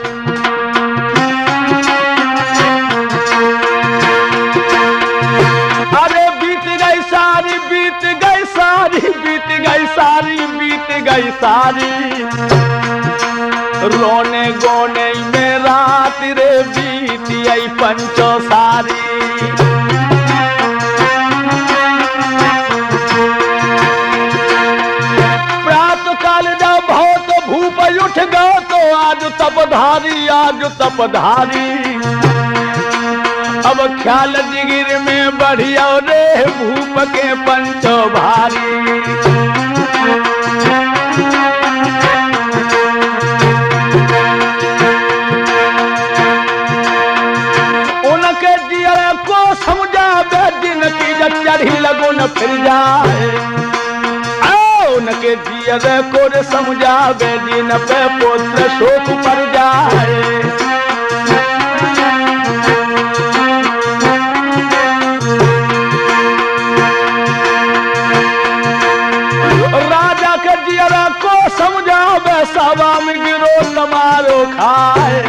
S1: अरे बीत गई सारी, बीत गई सारी, बीत गई सारी, बीत गई सारी, रोने गोने में रात रे बीती आई पंचो सारी। प्रातः काल जब बहुत भूप उठ गो तो आज तपधारी, आज तपधारी। अब ख्याल जिगिर में बढ़िया रे भूप के पंचो भारी। उनके जिया को समझा दिन की जब चढ़ी लगो न फिर जाए। उनके जिया को समझा दिन पे पुत्र शोक पर जाए। राजा के जिया को समझावे सभा में गिरो समारो खाए।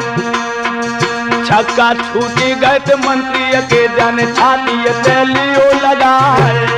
S1: छक्का छूटी गए तो मंत्री के जन छाती लियो लगाए।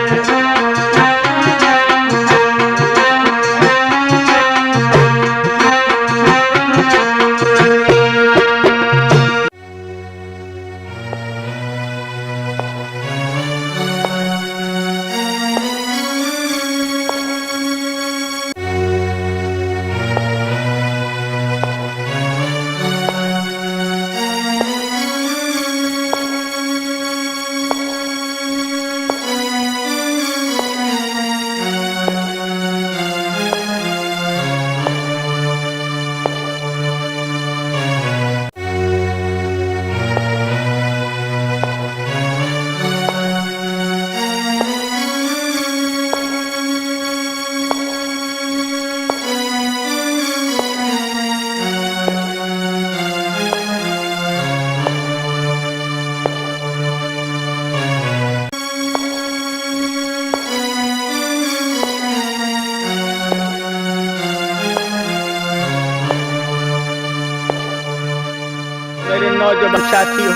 S1: नौजवान साथियों,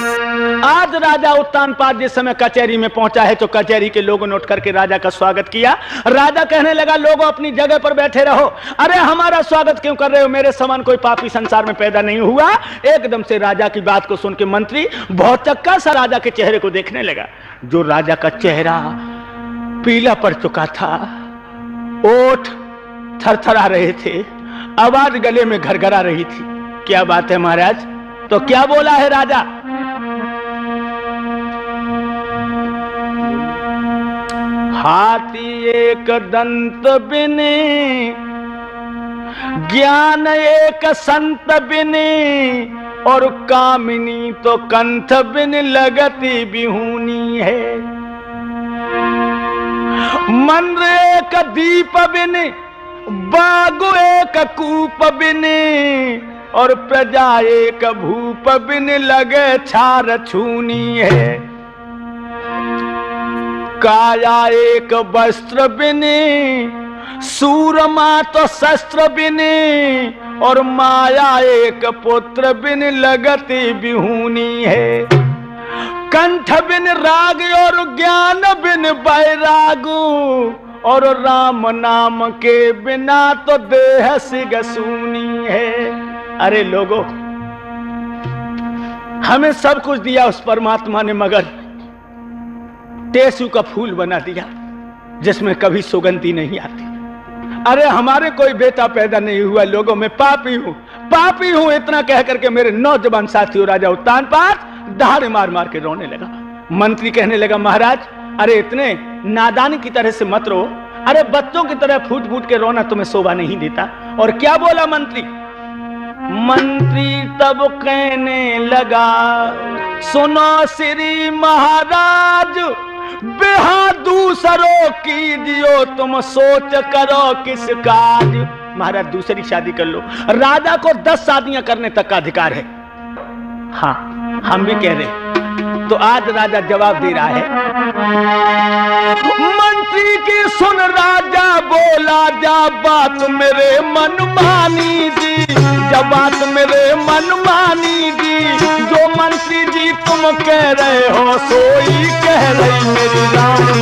S1: आज राजा उत्तानपाद जिस समय कचहरी में पहुंचा है तो कचहरी के लोगों ने उठ करके राजा का स्वागत किया। राजा कहने लगा, लोगों अपनी जगह पर बैठे रहो। अरे हमारा स्वागत क्यों कर रहे हो? मेरे समान कोई पापी संसार में पैदा नहीं हुआ। एकदम से राजा की बात को सुन के मंत्री भौचक्का सा राजा के चेहरे को देखने लगा। जो राजा का चेहरा पीला पड़ चुका था, ओठ थरथरा रहे थे, आवाज गले में घरघरा रही थी। क्या बात है महाराज? तो क्या बोला है राजा? हाथी एक दंत बिने, ज्ञान एक संत बिने, और कामिनी तो कंठ बिन लगती बिहूनी है। मन एक दीप बिने, बाग एक कूप बिने, और प्रजा एक भूप बिन लगे छार छूनी है। काया एक वस्त्र बिने, सूरमा तो शस्त्र बिने, और माया एक पुत्र बिन लगती बिहूनी है। कंठ बिन राग और ज्ञान बिन बैरागु, और राम नाम के बिना तो देह सिगसूनी है। अरे लोगों, हमें सब कुछ दिया उस परमात्मा ने, मगर टेसू का फूल बना दिया जिसमें कभी सुगंधी नहीं आती। अरे हमारे कोई बेटा पैदा नहीं हुआ, लोगों में पापी हूं इतना कह करके मेरे नौजवान साथियों राजा उत्तानपाद दहाड़े मार मार के रोने लगा। मंत्री कहने लगा, महाराज अरे इतने नादान की तरह से मत रो। अरे बच्चों की तरह फूट फूट के रोना तुम्हें शोभा नहीं देता। और क्या बोला मंत्री? मंत्री तब कहने लगा, सुनो श्री महाराज, बेहा दूसरों कीजियो तुम सोच करो किस काज। महाराज दूसरी शादी कर लो, राजा को 10 शादियां करने तक का अधिकार है। हाँ हम भी कह रहे हैं। तो आज राजा जवाब दे रहा है। मंत्री की सुन राजा बोला, जा बात मेरे मन मानी जी, जब बात मेरे मन मानी जी, जो मंत्री जी तुम कह रहे हो सोई कह रही मेरी रानी।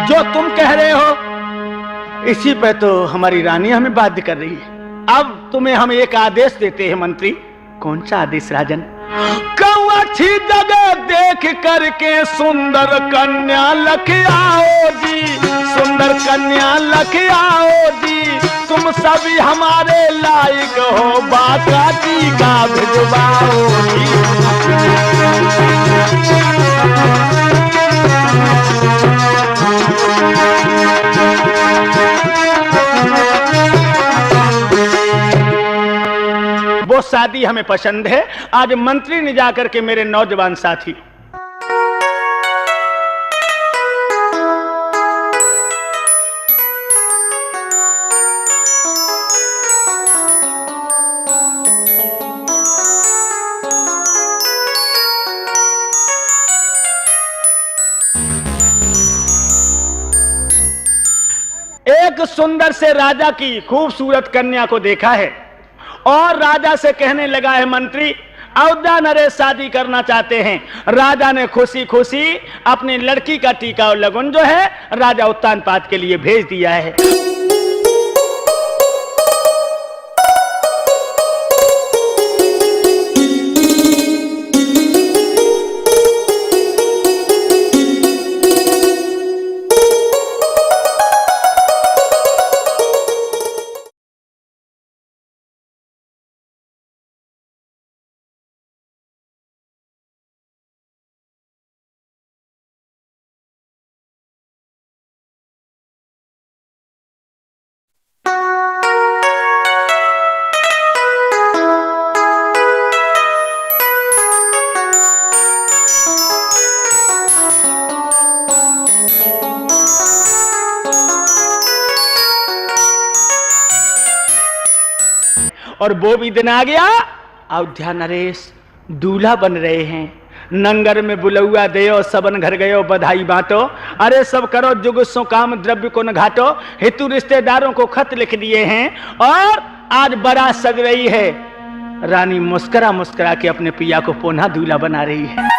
S1: जो तुम कह रहे हो इसी पे तो हमारी रानी हमें बाध्य कर रही है। अब तुम्हें हम एक आदेश देते हैं मंत्री। कौन सा आदेश राजन? कहूं अच्छी जगह देख करके सुंदर कन्या लख आओ जी, सुंदर कन्या लख आओ जी, तुम सभी हमारे लायक हो, बाका जी का भिजवाओ जी। वो शादी हमें पसंद है। आज मंत्री ने जाकर के मेरे नौजवान साथी एक सुंदर से राजा की खूबसूरत कन्या को देखा है और राजा से कहने लगा है, मंत्री अयोध्या नरेश शादी करना चाहते हैं। राजा ने खुशी खुशी अपनी लड़की का टीका और लगन जो है राजा उत्तानपाद के लिए भेज दिया है। और वो भी दिन आ गया, अयोध्या नरेश दूल्हा बन रहे हैं। नंगर में बुलौआ देयो, सबन घर गयो बधाई बांटो। अरे सब करो जुग सो काम, द्रव्य को न घाटो। हेतु रिश्तेदारों को खत लिख दिए हैं और आज बारात सज रही है। रानी मुस्कुरा मुस्कुरा के अपने पिया को पुनः दूल्हा बना रही है।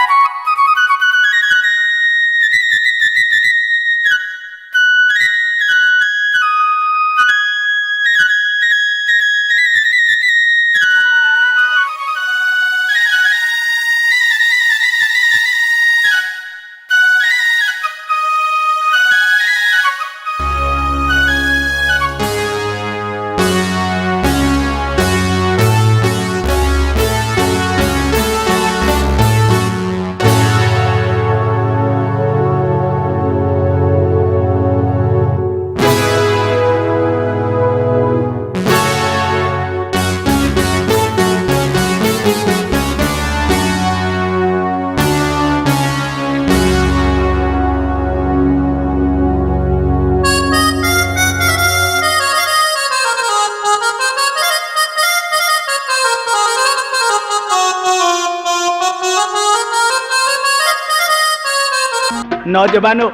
S1: नौजवानों,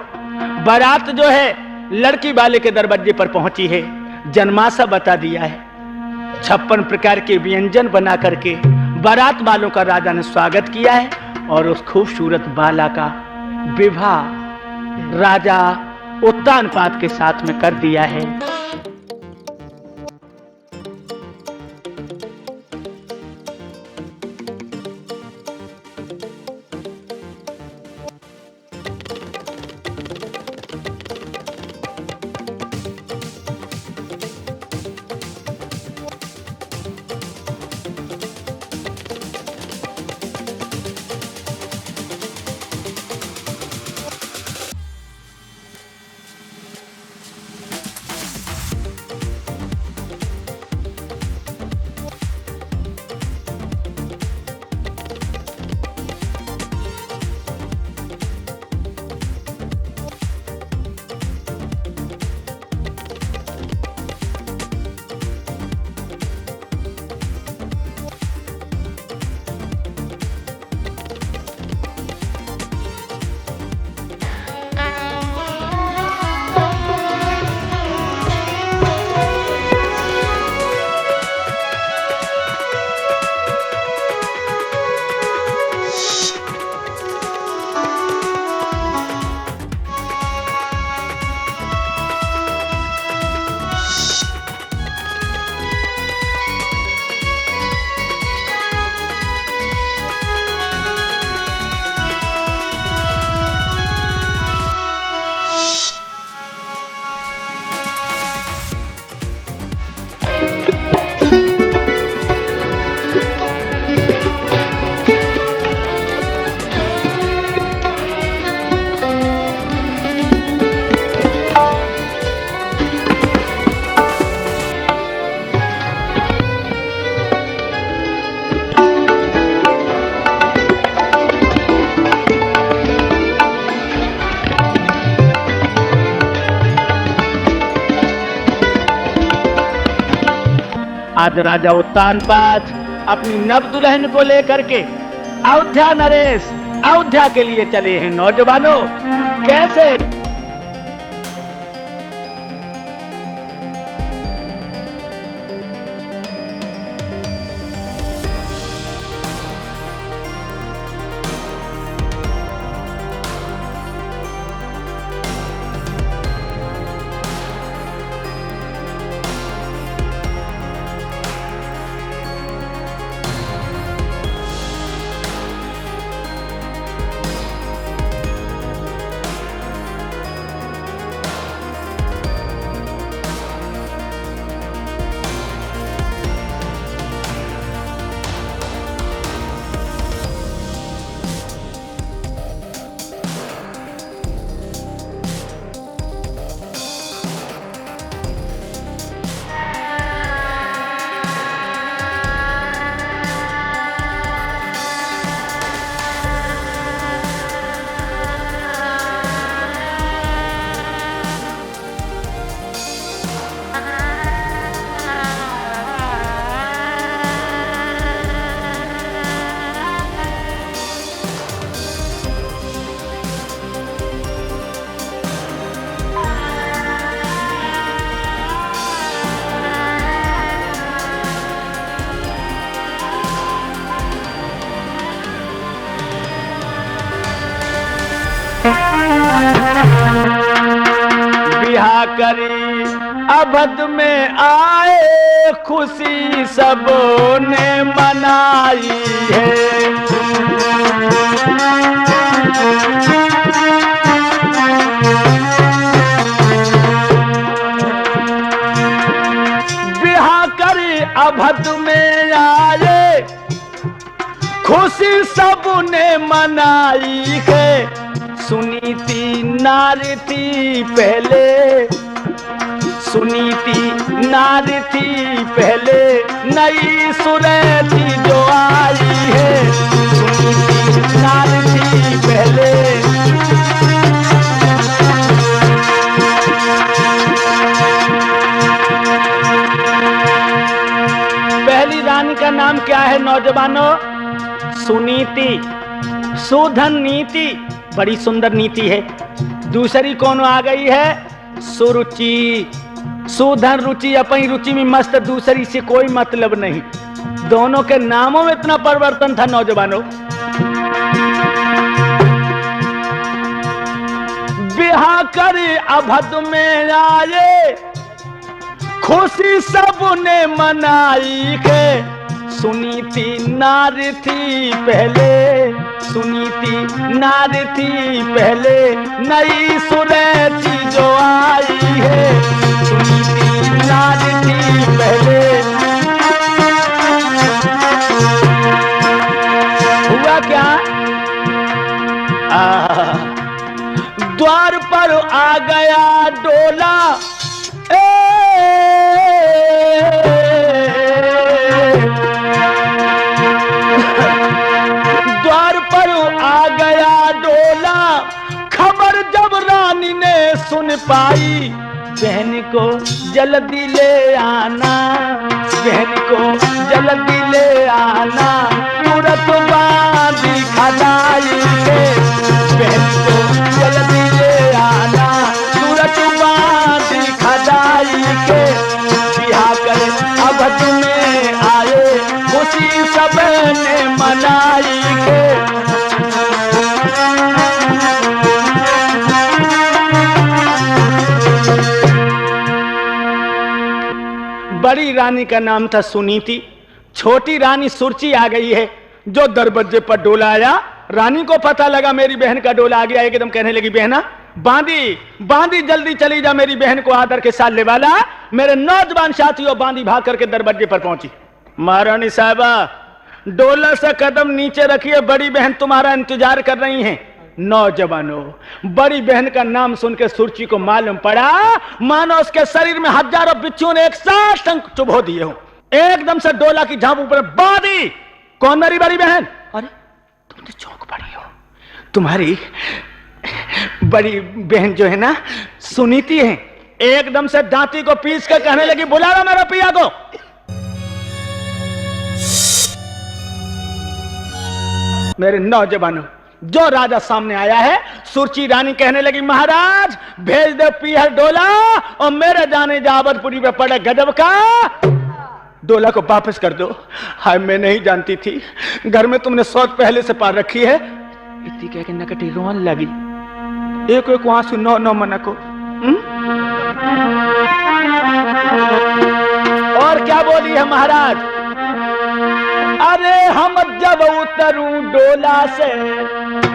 S1: बारात जो है लड़की वाले के दरवाजे पर पहुंची है। जन्माशा बता दिया है। 56 प्रकार के व्यंजन बना करके बारात वालों का राजा ने स्वागत किया है और उस खूबसूरत बाला का विवाह राजा उत्तानपाद के साथ में कर दिया है। आज राजा उत्तानपाद अपनी नव दुल्हन को लेकर के अयोध्या नरेश अयोध्या के लिए चले हैं। नौजवानों, कैसे करी अवध में आए खुशी सबने मनाई है। बिहा करी अवध में आए खुशी सबने मनाई है। सुनी थी नारी थी पहले, सुनी थी नारी थी पहले, नई सुरह थी जो आई है। सुनी थी नारी थी पहले, पहली रानी का नाम क्या है नौजवानों? सुनीति। सुधन नीति, बड़ी सुंदर नीति है। दूसरी कौन आ गई है? सुरुचि। सुधन रुचि, अपनी रुचि में मस्त, दूसरी से कोई मतलब नहीं। दोनों के नामों में इतना परिवर्तन था नौजवानों। बिहा कर अवध में आए खुशी सबने मनाई के। सुनी थी नारी थी पहले, सुनी थी नारी थी पहले, नई सुरह थी जो आई है। सुनी थी नारी थी पहले। हुआ क्या? द्वार पर आ गया डोला, द्वार पर आ गया डोला, खबर जब रानी ने सुन पाई, बहन को जल्दी ले आना, बहन को जल्दी ले आना, तुरंत बांधी खदाई के, बहन को जल्दी ले आना, तुरंत बांधी खदाई के। बिहा कर अवध में आए खुशी सबने मनाई के। बड़ी रानी का नाम था सुनीति, छोटी रानी सुरची आ गई है। जो दरवाजे पर डोला आया, रानी को पता लगा मेरी बहन का डोला आ गया। एकदम कहने लगी, बहना बांधी बांधी जल्दी चली जा, मेरी बहन को आदर के साथ ले वाला। मेरे नौजवान साथियों बांधी भाग करके दरवाजे पर पहुंची। महारानी साहबा डोला से कदम नीचे रखिए, बड़ी बहन तुम्हारा इंतजार कर रही हैं। नौजवानों, बड़ी बहन का नाम सुनकर सुरची को मालूम पड़ा मानो उसके शरीर में हजारों बिच्छुओं ने एक साथ टंक चुभो दिए हो। एकदम से डोला की झांप ऊपर बांधी। कौन मेरी बड़ी बहन? अरे तुम तो चौंक पड़ी हो। तुम्हारी बड़ी बहन जो है ना सुनीति है। एकदम से दांती को पीस कर कहने लगी, बुला लो मेरे पिया को। मेरे नौजवानों, जो राजा सामने आया है, सुरची रानी कहने लगी, महाराज भेज दो पीहर डोला और मेरे जाने जावरपुरी पे पड़े गजब का। डोला को वापस कर दो। हाय मैं नहीं जानती थी, घर में तुमने सौत पहले से पार रखी है। इतनी कह के नकटी रोन लगी। एक एक आंसू नौ नौ मना को। और क्या बोली है महाराज? अरे हम जब उतरूं डोला से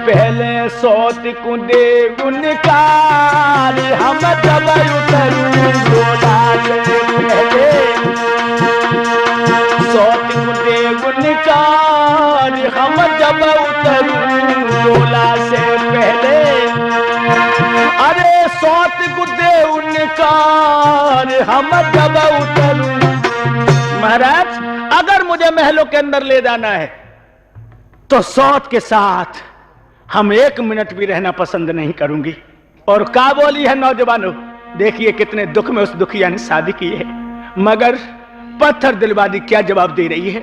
S1: पहले सौत को दे उनकार। हम जब उतरूं डोला से पहले सौत को दे उनकार। हम जब उतरूं डोला से पहले, अरे सौत को दे उनकार। हम जब उतरूं। महाराज अगर मुझे महलों के अंदर ले जाना है तो सौत के साथ हम एक मिनट भी रहना पसंद नहीं करूंगी। और क्या बोली है नौजवानों? देखिए कितने दुख में उस दुखिया ने शादी की है, मगर पत्थर दिलवादी क्या जवाब दे रही है।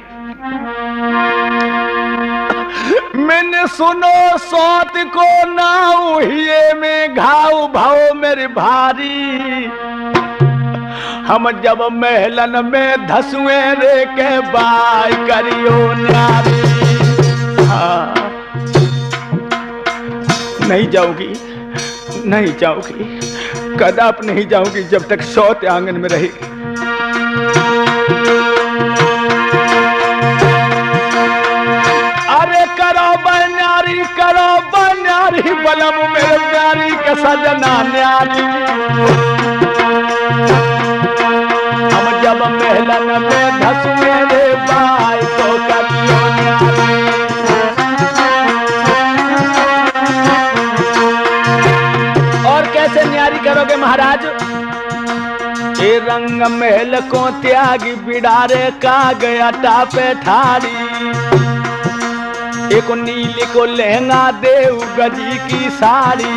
S1: मैंने सुनो सौत को नाऊ हिये में घाव भाव मेरे भारी। हम जब महलन में धसुए रे के बाय करियो नारी। हाँ नहीं जाओगी, नहीं जाओगी। कदाप नहीं जाऊंगी जब तक सौत आंगन में रहेगी। अरे करो बन्यारी बलम मेरे प्यारी के सजना न्यारी। हम जब महलन में धस मेरे भाई तो करियो न्यारी। और कैसे न्यारी करोगे महाराज? ये रंग महल को त्यागी बिडारे का गया टापे ठारी। एक नीली को लहंगा देव गजी की साड़ी।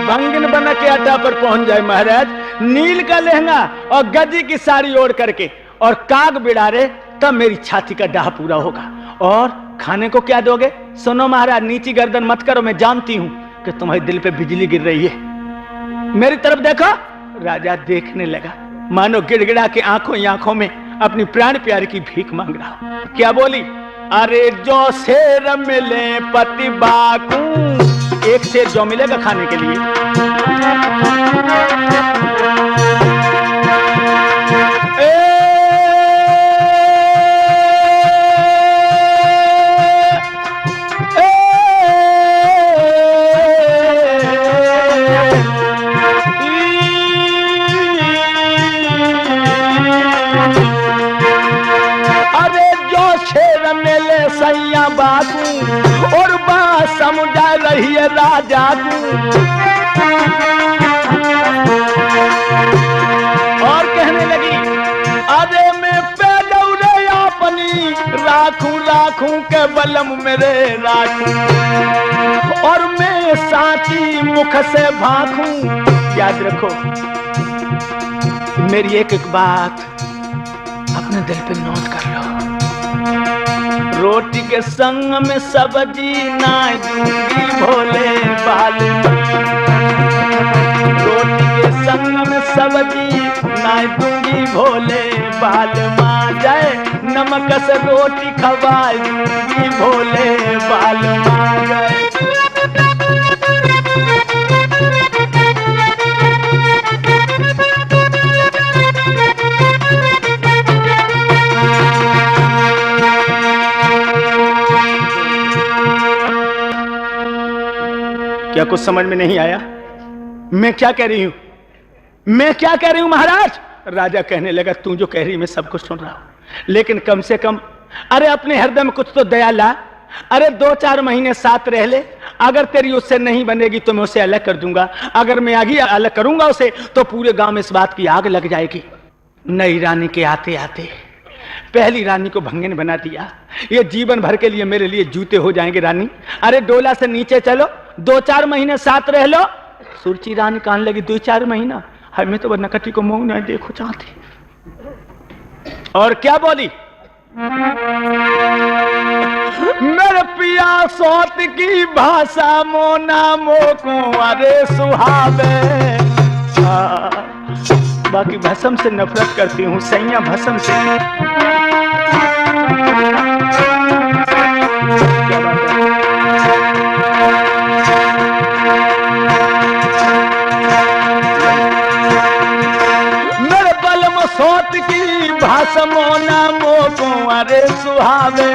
S1: भंगिन बन के अड्डा पर पहुंच जाए महाराज, नील का लहंगा और गजी की साड़ी ओढ़ करके और काग बिड़ारे, तब मेरी छाती का डाह पूरा होगा। और खाने को क्या दोगे? सुनो महाराज, नीची गर्दन मत करो, मैं जानती हूं कि तुम्हारे दिल पे बिजली गिर रही है। मेरी तरफ देखो। राजा देखने लगा, मानो गिड़गिड़ा के आंखों ही आंखों में अपनी प्राण प्यारी की भीख मांग रहा। क्या बोली? अरे जो शेर मिले पति बाकू, एक शेर जो मिलेगा खाने के लिए। सैया बाकू और बात समुझा रही है राजा को। और कहने लगी, अरे मैं पैदौरे अपनी राखू के बलम मेरे राखू, और मैं साथी मुख से भाखू। याद रखो मेरी एक एक बात अपने दिल पे नोट कर लो। रोटी के संग में सब्जी ना दूंगी भोले बालू। रोटी के संग में सब्जी ना दूंगी भोले बाल माँ जाए। नमक से रोटी खवा दूंगी भोले बाल माँ जाए। क्या कुछ समझ में नहीं आया? मैं क्या कह रही हूं? मैं क्या कह रही हूं महाराज? राजा कहने लगा, तू जो कह रही मैं सब कुछ सुन रहा हूं, लेकिन कम से कम अरे अपने हृदय में कुछ तो दया ला। अरे 2-4 महीने साथ रह ले। अगर तेरी उससे नहीं बनेगी तो मैं उसे अलग कर दूंगा। अगर मैं आगे अलग करूंगा उसे तो पूरे गांव में इस बात की आग लग जाएगी। नई रानी के आते आते पहली रानी को भंगिन बना दिया। ये जीवन भर के लिए मेरे लिए जूते हो जाएंगे रानी। अरे डोला से नीचे चलो, 2-4 महीने साथ रह लो। सुरची रानी कहने लगी, 2-4 महीना? हमें तो नकटी को मुंह नहीं देखो चाहती। और क्या बोली? मेरे पिया सोत की भाषा मोना मोको अरे सुहावे। बाकी भस्म से नफरत करती हूँ, सैया भस्म से। मेरे बलम सोत की भाषा मोना मोको अरे सुहावे।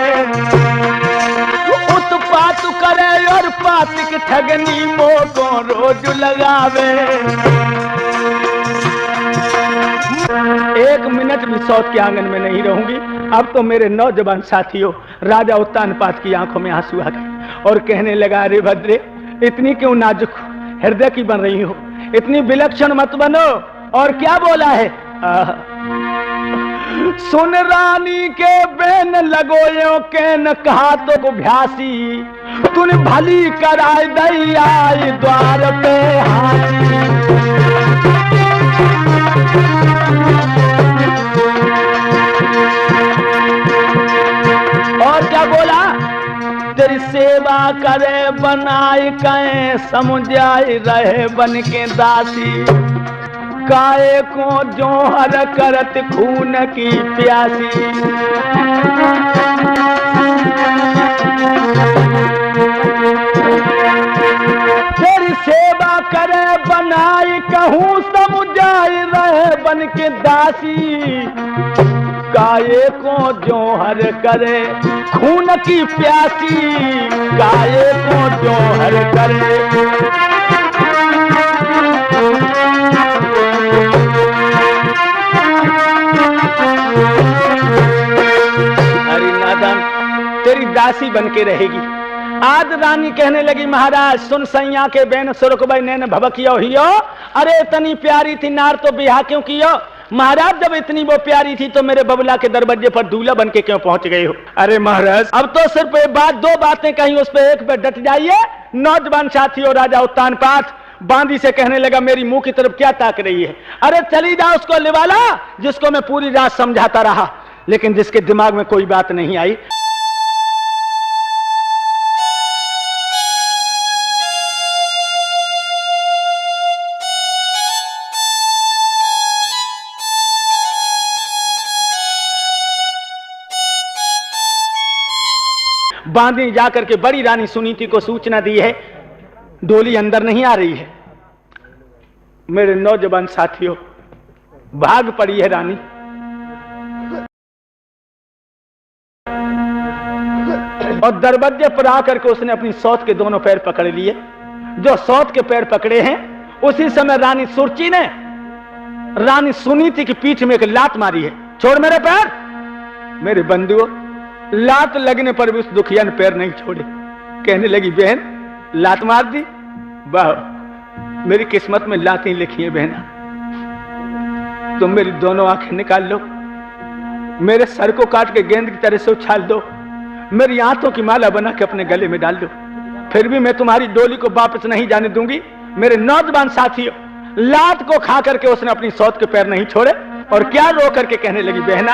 S1: उत्पात करे और पातिक ठगनी मोको रोज लगावे। 1 मिनट भी सौत के आंगन में नहीं रहूंगी। अब तो मेरे नौजवान साथियों, राजा उत्तानपाद की आंखों में आंसू आ गए और कहने लगा, अरे भद्रे, इतनी क्यों नाजुक हृदय की बन रही हो? इतनी विलक्षण मत बनो। और क्या बोला है? सुन रानी के बेन लगोयो के न कहा तो गुभ्यासी। तूने भली कराई दई आई द्वार पे हाथी। और क्या बोला? तेरी सेवा करे बनाई कहे समुझाई रहे बन के दासी। काए को जोहर करत खून की प्यासी। तेरी सेवा करे बनाई कहूँ समुझाई रहे बन के दासी, गाये को जो हर करे खून की प्यासी, गाये को जो हर करे। अरे नादान, तेरी दासी बन के रहेगी। आज रानी कहने लगी महाराज सुन सैया के बेन सुरकबई नैन भबकियो हियो, अरे इतनी प्यारी थी नार तो बिहा क्यों कियो? महाराज जब इतनी वो प्यारी थी तो मेरे बबला के दरवाजे पर दूल्हा बन के क्यों पहुंच गए हो? अरे महाराज अब तो सिर्फ एक बात दो बातें कहीं उस पे एक पे डट जाइए। नौजवान साथी और राजा उत्तान पाठ बांदी से कहने लगा मेरी मुंह की तरफ क्या ताक रही है? अरे चली जा उसको लिवाला जिसको मैं पूरी रात समझाता रहा, लेकिन जिसके दिमाग में कोई बात नहीं आई। बांदी जाकर के बड़ी रानी सुनीति को सूचना दी है डोली अंदर नहीं आ रही है। मेरे नौजवान साथियों भाग पड़ी है रानी। और दरवाजे पर आकर के उसने अपनी सौत के दोनों पैर पकड़ लिए। जो सौत के पैर पकड़े हैं उसी समय रानी सुरची ने रानी सुनीति की पीठ में एक लात मारी है। छोड़ मेरे पैर। मेरे बंधुओं लात लगने पर भी उस दुखिया ने पैर नहीं छोड़े। कहने लगी बहन लात मार दी, वाह मेरी किस्मत में लातें लिखी है बहना। तुम मेरी दोनों आंखें निकाल लो, मेरे सर को काट के गेंद की तरह से उछाल दो, मेरी आंतों की माला बना के अपने गले में डाल दो, फिर भी मैं तुम्हारी डोली को वापस नहीं जाने दूंगी। मेरे नौजवान साथियों लात को खा करके उसने अपनी सौत के पैर नहीं छोड़े और क्या रो करके कहने लगी बहना